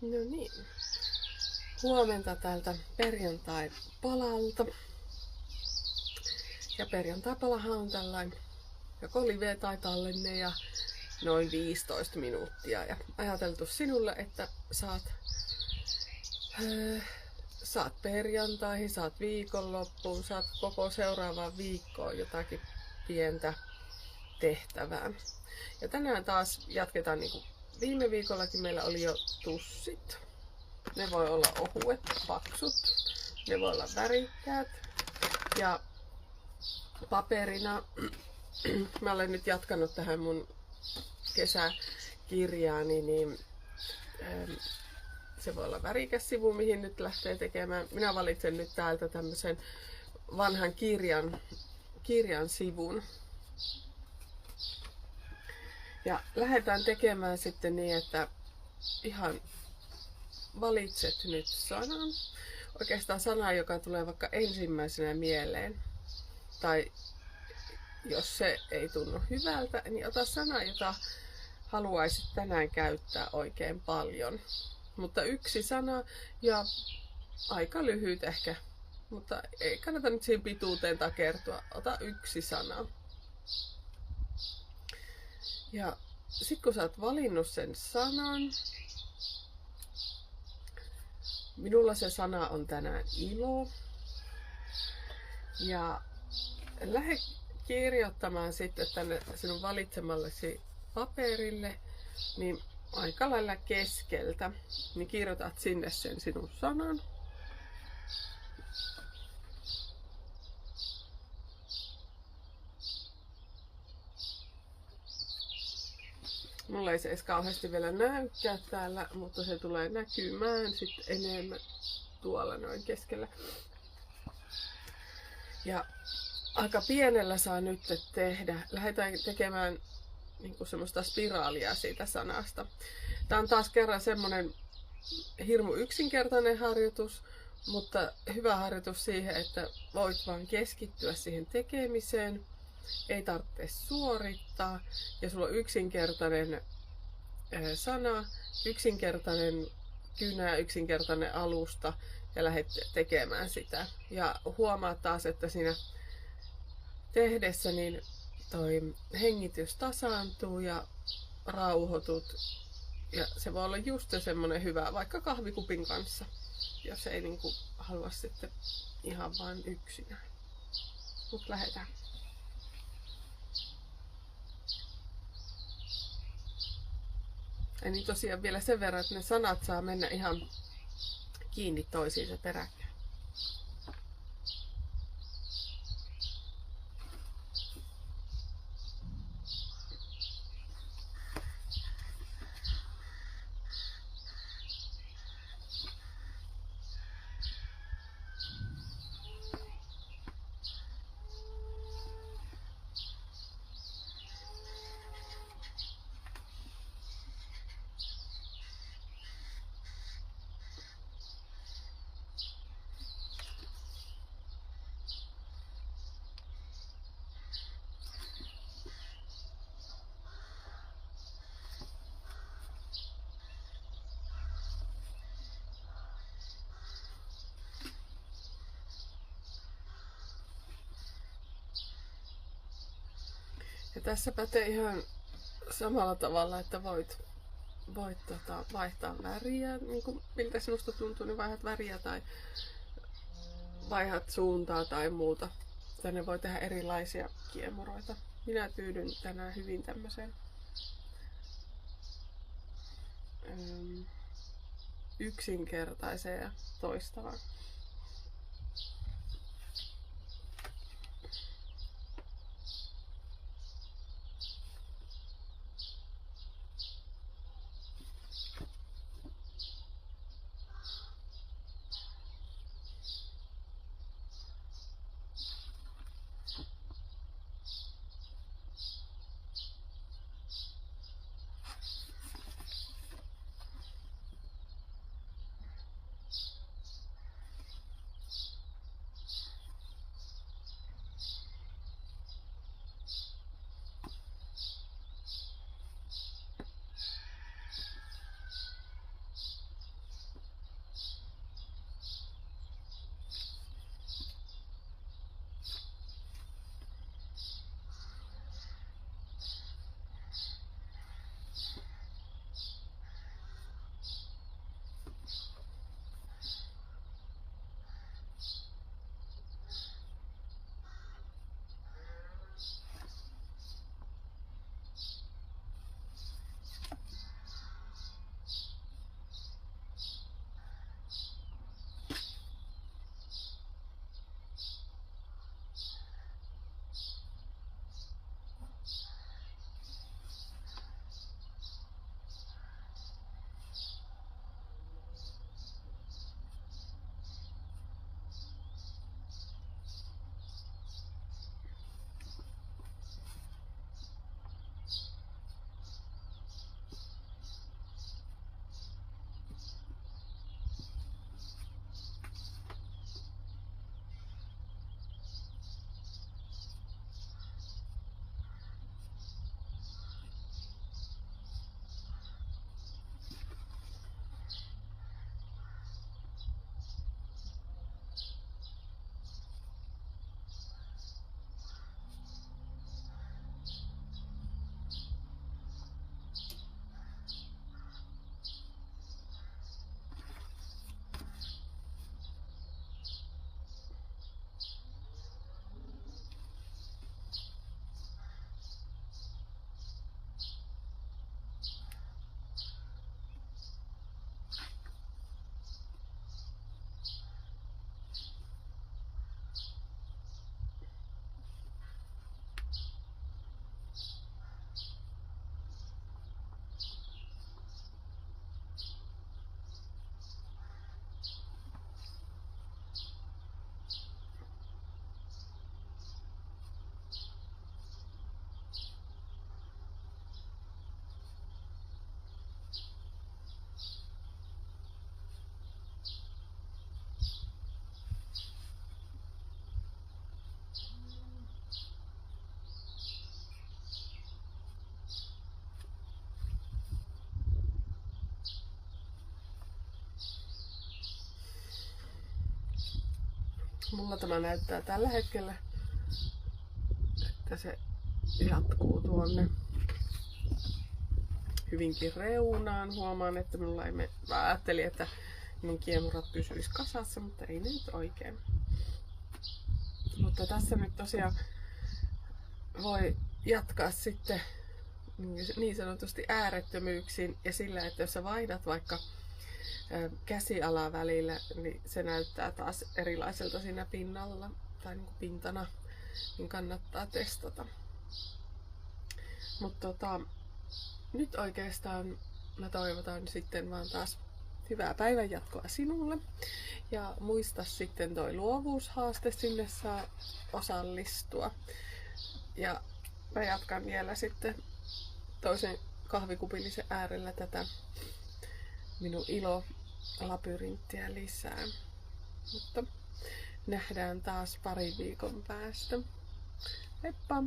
No niin. Huomenta täältä perjantai-palalta. Ja perjantai-palahan on tällainen joko live tai tallenne ja noin 15 minuuttia. Ja ajateltu sinulle, että saat perjantaihin, saat viikonloppuun, saat koko seuraavaan viikkoon jotakin pientä tehtävää. Ja tänään taas jatketaan niin kuin viime viikollakin meillä oli jo tussit. Ne voi olla ohuet, paksut, ne voi olla värikkäät ja paperina mä olen nyt jatkanut tähän mun kesäkirjaani, niin se voi olla värikäs sivu, mihin nyt lähtee tekemään. Minä valitsen nyt täältä tämmöisen vanhan kirjan sivun. Ja lähdetään tekemään sitten niin, että ihan valitset nyt sanan. Oikeastaan sana, joka tulee vaikka ensimmäisenä mieleen. Tai jos se ei tunnu hyvältä, niin ota sana, jota haluaisit tänään käyttää oikein paljon. Mutta yksi sana ja aika lyhyt ehkä. Mutta ei kannata nyt siihen pituuteen takertua. Ota yksi sana. Ja sit kun sä oot valinnut sen sanan, minulla se sana on tänään ilo. Ja lähde kirjoittamaan sitten tänne sinun valitsemallesi paperille, niin aika lailla keskeltä, niin kirjoitat sinne sen sinun sanan. Mulla ei se edes kauheasti vielä näykään täällä, mutta se tulee näkymään sitten enemmän tuolla noin keskellä. Ja aika pienellä saa nyt tehdä. Lähdetään tekemään niin semmoista spiraalia siitä sanasta. Tää on taas kerran semmonen hirmu yksinkertainen harjoitus, mutta hyvä harjoitus siihen, että voit vaan keskittyä siihen tekemiseen. Ei tarvitse suorittaa ja sulla on yksinkertainen sana, yksinkertainen kynä, yksinkertainen alusta ja lähdet tekemään sitä. Ja huomaat taas, että siinä tehdessä niin toi hengitys tasaantuu ja rauhoitut. Ja se voi olla just se semmonen hyvä, vaikka kahvikupin kanssa, jos ei niinku halua sitten ihan vain yksinään. Mut lähdetään. Ja niin tosiaan vielä sen verran, että ne sanat saa mennä ihan kiinni toisiinsa peräkkäin. Ja tässä pätee ihan samalla tavalla, että voit vaihtaa väriä, niin kuin miltä sinusta tuntuu, niin vaihdat väriä tai vaihdat suuntaa tai muuta. Tänne voi tehdä erilaisia kiemuroita. Minä tyydyn tänään hyvin tämmöiseen yksinkertaiseen ja toistavaan. Mulla tämä näyttää tällä hetkellä, että se jatkuu tuonne hyvinkin reunaan. Huomaan, että minulla ei mene. Mä ajattelin, että minun kiemurat pysyis kasassa, mutta ei ne nyt oikein. Mutta tässä nyt tosiaan voi jatkaa sitten niin sanotusti äärettömyyksiin ja sillä, että jos sä vaihdat vaikka käsialaa välillä, niin se näyttää taas erilaiselta siinä pinnalla tai niin kuin pintana, niin kannattaa testata. Mutta nyt oikeastaan mä toivotan sitten vaan taas hyvää päivänjatkoa sinulle. Ja muista sitten toi luovuushaaste, sinne saa osallistua. Ja mä jatkan vielä sitten toisen kahvikupillisen äärellä tätä minun ilolabyrinttiä lisää. Mutta nähdään taas parin viikon päästä. Heippa!